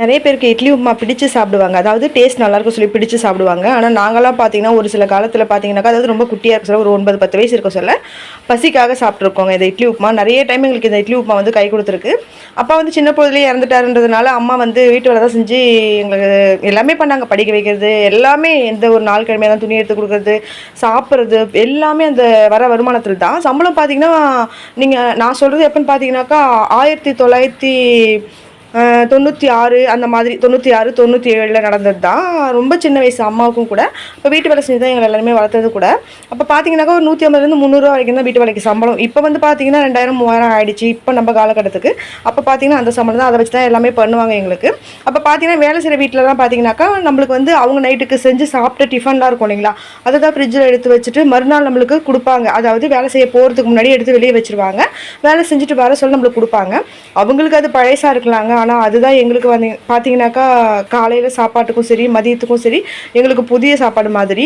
நிறைய பேருக்கு இட்லி உப்புமா பிடிச்சு சாப்பிடுவாங்க. அதாவது டேஸ்ட் நல்லாயிருக்கும் சொல்லி பிடிச்சு சாப்பிடுவாங்க. ஆனா நாங்கலாம் பார்த்தீங்கன்னா, ஒரு சில காலத்தில பார்த்தீங்கன்னாக்கா, அதாவது ரொம்ப குட்டியா இருக்க சொல்ல ஒரு 9, 10 வயசு இருக்க சொல்ல, பசிக்காக சாப்பிட்டுருக்கோங்க இந்த இட்லி உப்புமா. நிறைய டைம் எங்களுக்கு இந்த இட்லி உப்புமா வந்து கை குடுத்துருக்கு. அப்பா வந்து சின்ன பொழுதிலேயே இறந்துட்டாருன்றதுனால, அம்மா வந்து வீட்டு வேலை தான் செஞ்சு எங்களுக்கு எல்லாமே பண்ணாங்க. படிக்க வைக்கிறது, எல்லாமே எந்த ஒரு நாள் கிழமையா தான் துணி எடுத்து குடுக்குறது, சாப்பிடுறது எல்லாமே அந்த வர வருமானத்தில தான். சம்பளம் பார்த்தீங்கன்னா, நான் சொல்றது எப்பன்னு பார்த்தீங்கன்னாக்கா, 1996 அந்த மாதிரி 96, 97ல நடந்தது தான். ரொம்ப சின்ன வயசு அம்மாவுக்கும் கூட. அப்ப வீட்டு வேலை செஞ்சு தான் எங்கள எல்லாருமே வளர்த்தது கூட. அப்ப பார்த்தீங்கன்னாக்கா, ஒரு 150லேருந்து 300 வரைக்கும் தான் வீட்டு வேலைக்கு சம்பளம். இப்ப வந்து பார்த்தீங்கன்னா 2000, 3000 ஆயிடுச்சு. இப்ப நம்ம காலகட்டத்துக்கு. அப்ப பார்த்தீங்கன்னா அந்த சம்பளம் தான். அத வச்சு தான் எல்லாமே பண்ணுவாங்க எங்களுக்கு. அப்ப பார்த்தீங்கன்னா, வேலை செய்ற வீட்லலாம் பார்த்தீங்கன்னாக்கா, நம்மளுக்கு வந்து அவங்க நைட்டுக்கு செஞ்சு சாப்பிட்ட டிஃபன்லாம் இருக்கும் இல்லைங்களா? அத தான் ஃப்ரிட்ஜில எடுத்து வச்சுட்டு மறுநாள் நம்மளுக்கு குடுப்பாங்க. அதாவது வேலை செய்ய போறதுக்கு முன்னாடி எடுத்து வெளிய வச்சுருவாங்க. வேலை செஞ்சுட்டு வர சொல்ல நம்மளுக்கு குடுப்பாங்க. அவங்களுக்கு அது பழசா இருக்கலாங்க. ஆனா அதுதான் எங்களுக்கு வந்து பார்த்தீங்கன்னாக்கா, காலையில சாப்பாட்டுக்கும் சரி, மதியத்துக்கும் சரி, எங்களுக்கு புதிய சாப்பாடு மாதிரி.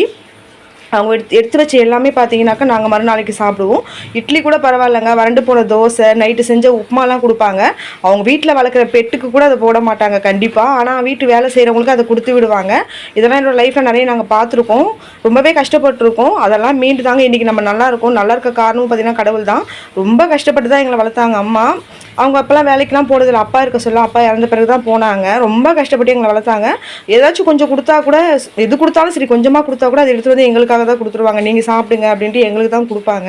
அவங்க எடுத்து வச்ச எல்லாமே பார்த்தீங்கன்னாக்கா, நாங்க மறுநாளைக்கு சாப்பிடுவோம். இட்லி கூட பரவாயில்லங்க. வறண்டு போன தோசை, நைட்டு செஞ்ச உப்புமாலாம் குடுப்பாங்க. அவங்க வீட்ல வளர்க்குற பெட்டுக்கு கூட அத போட மாட்டாங்க கண்டிப்பா. ஆனா வீட்டு வேலை செய்றவங்களுக்கு அத குடுத்து விடுவாங்க. இதெல்லாம் என்னோட லைஃப்ல நெறைய நாங்க பார்த்துருக்கோம். ரொம்பவே கஷ்டப்பட்டுருக்கோம். அதெல்லாம் மீண்டு தாங்க இன்னைக்கு நம்ம நல்லா இருக்கோம். நல்லா இருக்க காரணமும் பார்த்தீங்கன்னா கடவுள் தான். ரொம்ப கஷ்டப்பட்டு தான் எங்கள வளர்த்தாங்க அம்மா. அவங்க அப்பலாம் வேலைக்கெல்லாம் போனதில்ல. அப்பா இருக்க சொல்ல, அப்பா இறந்த பிறகு தான் போனாங்க. ரொம்ப கஷ்டப்பட்டு எங்கள வளர்த்தாங்க. ஏதாச்சும் கொஞ்சம் குடுத்தா கூட, எது குடுத்தாலும் சரி கொஞ்சமா குடுத்தா கூட அத எடுத்துட்டு வந்து எங்களுக்காக தான் குடுத்துருவாங்க. நீங்க சாப்பிடுங்க அப்படின்ட்டு எங்களுக்கு தான் குடுப்பாங்க.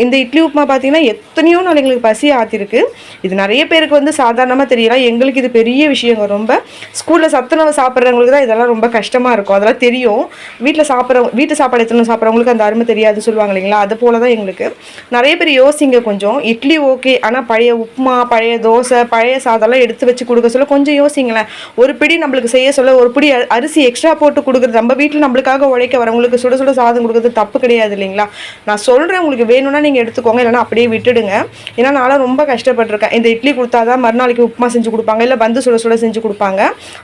இந்த இட்லி உப்புமா பார்த்தீங்கன்னா, எத்தனையோ நாள் எங்களுக்கு பசி ஆத்திருக்கு. இது நெறைய பேருக்கு வந்து சாதாரணமா தெரியலாம். எங்களுக்கு இது பெரிய விஷயங்க ரொம்ப. ஸ்கூல்ல சத்துணவு சாப்பிடுறவங்களுக்கு தான் இதெல்லாம் ரொம்ப கஷ்டமா இருக்கும். அதெல்லாம் தெரியும். வீட்டு சாப்பாடு எடுத்துன்னு சாப்பிடுறவங்களுக்கு அந்த அருமை தெரியாது சொல்லுவாங்க இல்லைங்களா? அது போல தான் எங்களுக்கு. நெறைய பேர் யோசிங்க கொஞ்சம். இட்லி ஓகே. ஆனா பழைய உப்புமா, பழைய தோசை, பழைய சாதம்லாம் எடுத்து வச்சு குடுக்க சொல்ல கொஞ்சம் யோசிங்களேன். ஒரு பிடி நம்மளுக்கு செய்ய சொல்ல, ஒரு பிடி அரிசி எக்ஸ்ட்ரா போட்டு குடுக்குறது, நம்ம வீட்ல நம்மளுக்காக உழைக்க வரவங்களுக்கு சுட சுட சாதம் குடுக்குறது தப்பு கிடையாது இல்லைங்களா? நான் சொல்றேன், உங்களுக்கு வேணும்னா நீங்க எடுத்துக்கோங்க. இல்லைன்னா அப்படியே விட்டுடுங்க. ஏன்னா நான்லாம் ரொம்ப கஷ்டப்பட்டுருக்கேன். இந்த இட்லி குடுத்தா தான் மறுநாளைக்கு உப்புமா செஞ்சு குடுப்பாங்க. இல்ல வந்து சுட சுட செஞ்சு குடுப்பாங்க.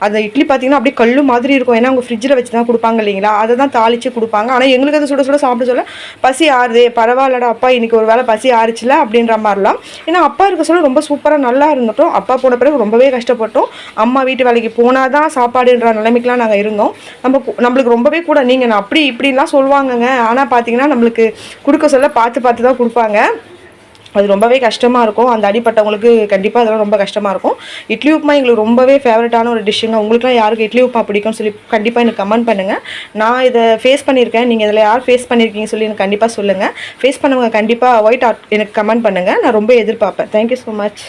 அந்த இட்லி பார்த்தீங்கன்னா, அப்படியே கல்லு மாதிரி இருக்கும். ஏன்னா அவங்க ஃப்ரிட்ஜில வச்சு தான் குடுப்பாங்க இல்லைங்களா? அத தான் தாளிச்சு குடுப்பாங்க. ஆனா எங்களுக்கு அது சுட சுட சாப்பிட சொல்ல, பசி ஆறுதே பரவாயில்லடா அப்பா, இன்னைக்கு ஒரு வேளை பசி ஆறுச்சுல அப்படின்ற மாரிலாம். ஏன்னா அப்பா இருக்க சொல்ல ரொம்ப சூப்பரா நல்லா இருந்துட்டோம். அப்பா போன பிறகு ரொம்பவே கஷ்டப்பட்டோம். அம்மா வீட்டு வேலைக்கு போனா தான் சாப்பாடுன்ற நிலைமைக்குலாம் நாங்க இருந்தோம். நம்மளுக்கு ரொம்பவே கூட நான் அப்படி இப்படிலாம் சொல்லுவாங்கங்க. ஆனா பார்த்தீங்கன்னா, நம்மளுக்கு குடுக்க சொல்ல பார்த்து பார்த்து தான் குடுப்பாங்க. அது ரொம்பவே கஷ்டமா இருக்கும். அந்த அடிப்பட்டவங்களுக்கு கண்டிப்பா அதெல்லாம் ரொம்ப கஷ்டமா இருக்கும். இட்லி உப்புமா எங்களுக்கு ரொம்பவே ஃபேவரட்டான ஒரு டிஷ்ஷுங்க. உங்களுக்குலாம் யாருக்கு இட்லி உப்புமா பிடிக்கும்னு சொல்லி கண்டிப்பா எனக்கு கமெண்ட் பண்ணுங்க. நான் இத ஃபேஸ் பண்ணியிருக்கேன். நீங்க இதில யார் ஃபேஸ் பண்ணியிருக்கீங்கன்னு சொல்லி எனக்கு கண்டிப்பா சொல்லுங்க. ஃபேஸ் பண்ணவங்க கண்டிப்பா ஒயிட் ஆர்ட் எனக்கு கமெண்ட் பண்ணுங்க. நான் ரொம்ப எதிர்பார்ப்பேன். Thank you so much.